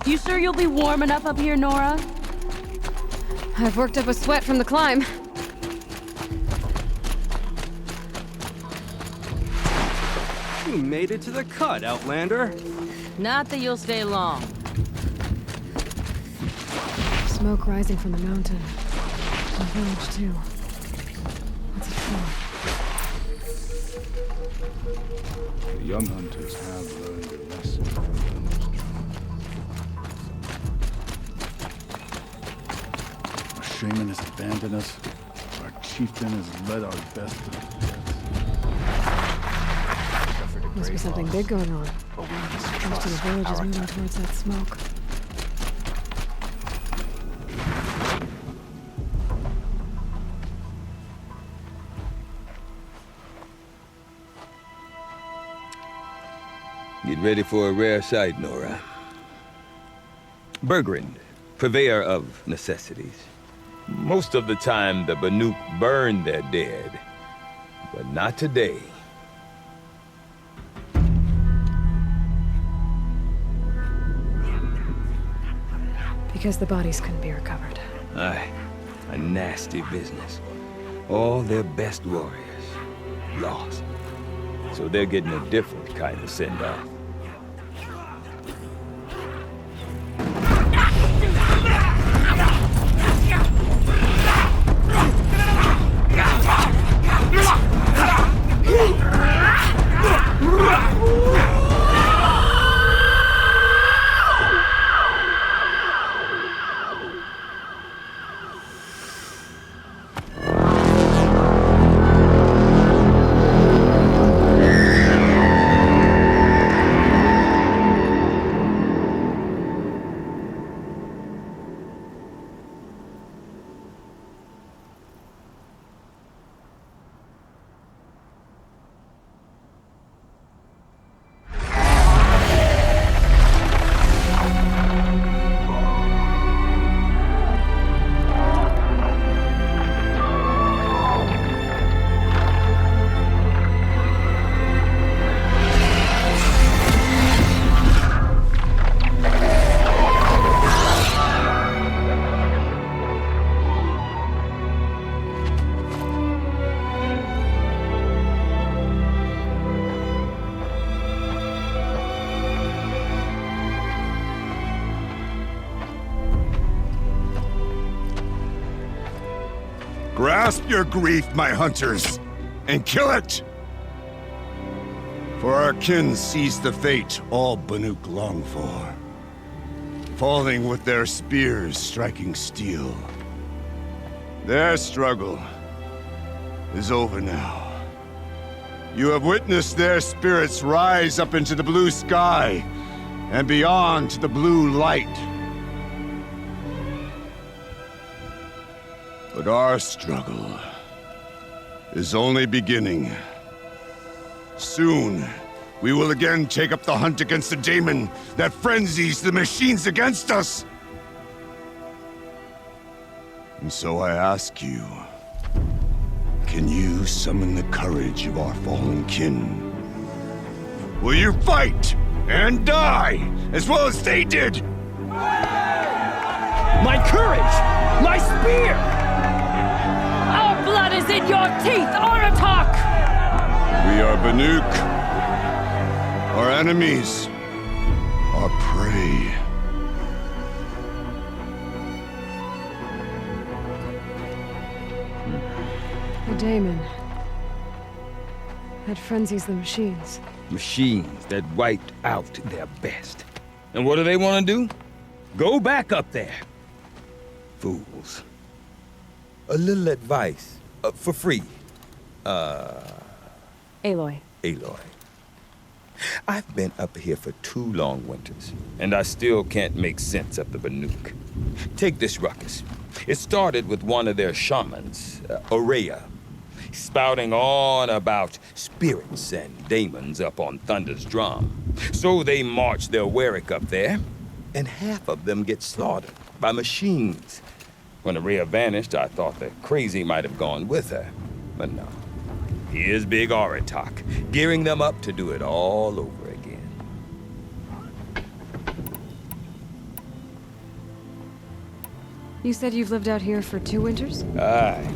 You sure you'll be warm enough up here, Nora? I've worked up a sweat from the climb. You made it to the cut, Outlander. Not that you'll stay long. Smoke rising from the mountain. The village, too. What's it for? The young hunters have learned a lesson from Thunderstrong. Our shaman has abandoned us. Our chieftain has led our best to the death. Must be something big going on. Most of the village is moving towards that smoke. Get ready for a rare sight, Nora. Bergrand, purveyor of necessities. Most of the time, the Banuk burn their dead. But not today. Because the bodies couldn't be recovered. Aye, a nasty business. All their best warriors lost. So they're getting a different kind of send-off. Grasp your grief, my hunters, and kill it! For our kin sees the fate all Banuk long for. Falling with their spears striking steel. Their struggle is over now. You have witnessed their spirits rise up into the blue sky and beyond to the blue light. But our struggle is only beginning. Soon, we will again take up the hunt against the daemon that frenzies the machines against us. And so I ask you, can you summon the courage of our fallen kin? Will you fight and die as well as they did? My courage! My spear! Our blood is in your teeth, Aratak! We are Banuk. Our enemies are prey. The daemon. That frenzies the machines. Machines that wiped out their best. And what do they want to do? Go back up there. Fools. A little advice, for free. Aloy. Aloy. I've been up here for 2 long winters, and I still can't make sense of the Banuk. Take this ruckus. It started with one of their shamans, Ourea, spouting on about spirits and daemons up on Thunder's drum. So they march their Warwick up there, and half of them get slaughtered by machines. When Ourea vanished, I thought the crazy might have gone with her, but no. Here's Big Aratak, gearing them up to do it all over again. You said you've lived out here for 2 winters? Aye.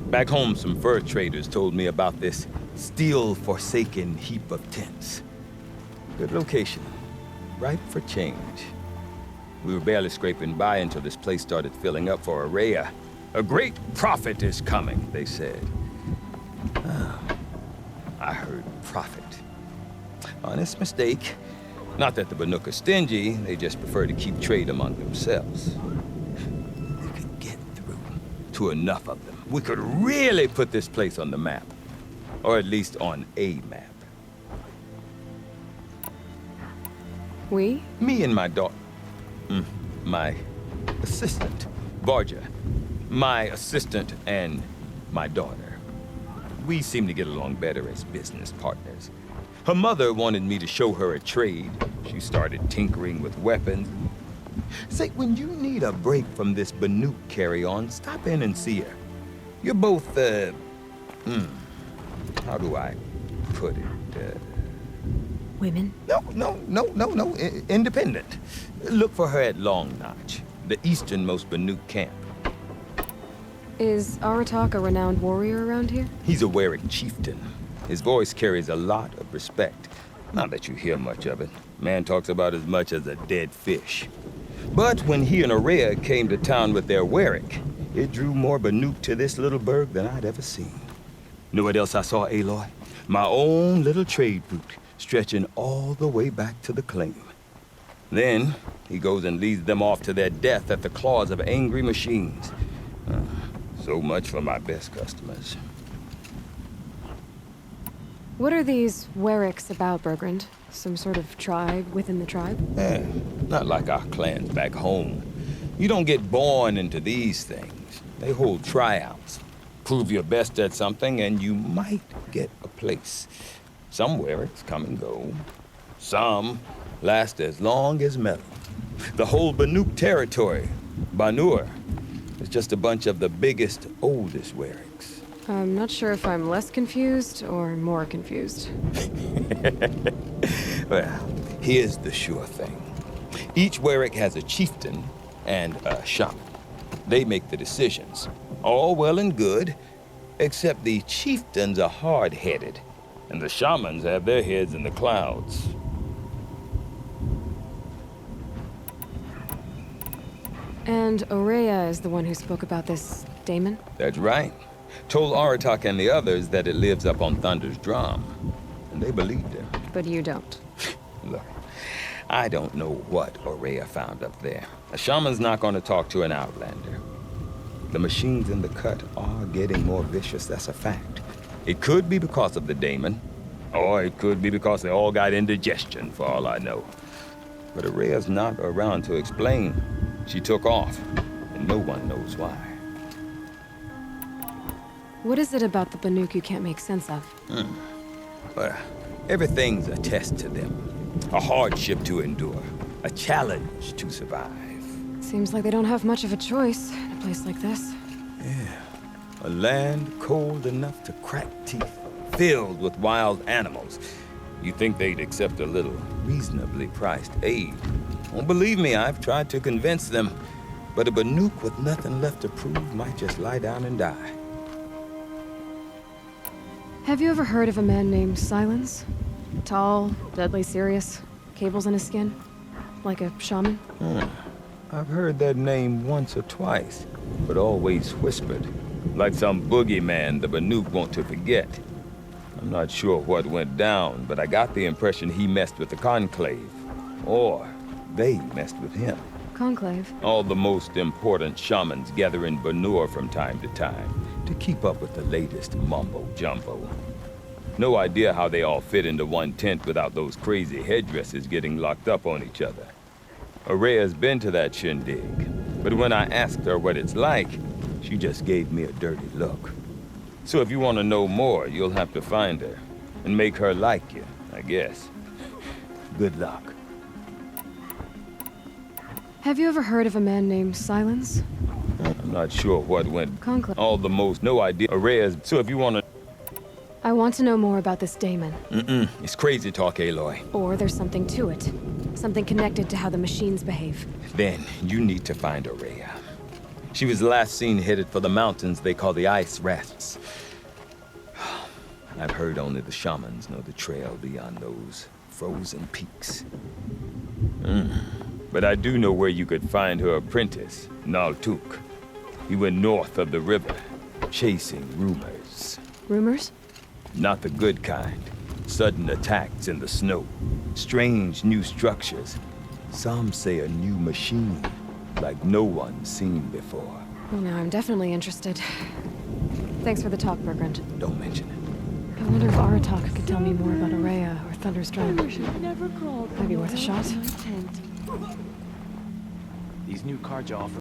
Back home, some fur traders told me about this still-forsaken heap of tents. Good location. Ripe for change. We were barely scraping by until this place started filling up for Ourea. A great prophet is coming, they said. I heard prophet. Honest mistake. Not that the Banuk are stingy, they just prefer to keep trade among themselves. We could get through to enough of them. We could really put this place on the map. Or at least on a map. We? Me and my daughter. My assistant, Varja. My assistant and my daughter. We seem to get along better as business partners. Her mother wanted me to show her a trade. She started tinkering with weapons. Say, when you need a break from this Banuk carry-on, stop in and see her. You're both, how do I put it? Women? No. Independent. Look for her at Long Notch, the easternmost Banuk camp. Is Aratak a renowned warrior around here? He's a Werik chieftain. His voice carries a lot of respect. Not that you hear much of it. Man talks about as much as a dead fish. But when he and Ourea came to town with their Werik, it drew more Banuk to this little burg than I'd ever seen. Know what else I saw, Aloy? My own little trade route, stretching all the way back to the claim. Then, he goes and leads them off to their death at the claws of angry machines. So much for my best customers. What are these Weriks about, Bergrand? Some sort of tribe within the tribe? Not like our clans back home. You don't get born into these things. They hold tryouts. Prove your best at something and you might get a place. Some Weriks come and go. Some last as long as metal. The whole Banuk territory, Banur, is just a bunch of the biggest, oldest Weriks. I'm not sure if I'm less confused or more confused. Well, here's the sure thing. Each Werik has a chieftain and a shaman. They make the decisions. All well and good, except the chieftains are hard-headed, and the shamans have their heads in the clouds. And Ourea is the one who spoke about this daemon? That's right. Told Aratak and the others that it lives up on Thunder's drum. And they believed him. But you don't. Look, I don't know what Ourea found up there. A shaman's not going to talk to an outlander. The machines in the cut are getting more vicious, that's a fact. It could be because of the daemon, or it could be because they all got indigestion, for all I know. But Ourea's not around to explain. She took off, and no one knows why. What is it about the Banuk you can't make sense of? Well, everything's a test to them. A hardship to endure. A challenge to survive. Seems like they don't have much of a choice in a place like this. A land cold enough to crack teeth, filled with wild animals. You'd think they'd accept a little reasonably priced aid. Well, believe me, I've tried to convince them. But a Banuk with nothing left to prove might just lie down and die. Have you ever heard of a man named Silence? Tall, deadly serious, cables in his skin? Like a shaman? I've heard that name once or twice, but always whispered. Like some boogeyman the Banuk want to forget. I'm not sure what went down, but I got the impression he messed with the Conclave. Or they messed with him. Conclave? All the most important shamans gather in Banur from time to time to keep up with the latest mumbo-jumbo. No idea how they all fit into one tent without those crazy headdresses getting locked up on each other. Ourea's been to that shindig, but when I asked her what it's like, she just gave me a dirty look. So if you want to know more, you'll have to find her and make her like you, I guess. Good luck. Have you ever heard of a man named Silence? I'm not sure what went. Conclave. All the most, no idea. Ourea's. So if you want to. I want to know more about this daemon. It's crazy talk, Aloy. Or there's something to it. Something connected to how the machines behave. Then you need to find Ourea. She was last seen headed for the mountains they call the Ice Rats. I've heard only the shamans know the trail beyond those frozen peaks. But I do know where you could find her apprentice, Naltuk. He went north of the river, chasing rumors. Rumors? Not the good kind. Sudden attacks in the snow. Strange new structures. Some say a new machine, like no one's seen before. Well, now I'm definitely interested. Thanks for the talk, Bergrand. Don't mention it. I wonder if Aratak could tell me more about Araya or Thunderstrike. Never crawled Might be worth a shot. tent. These new cards you offer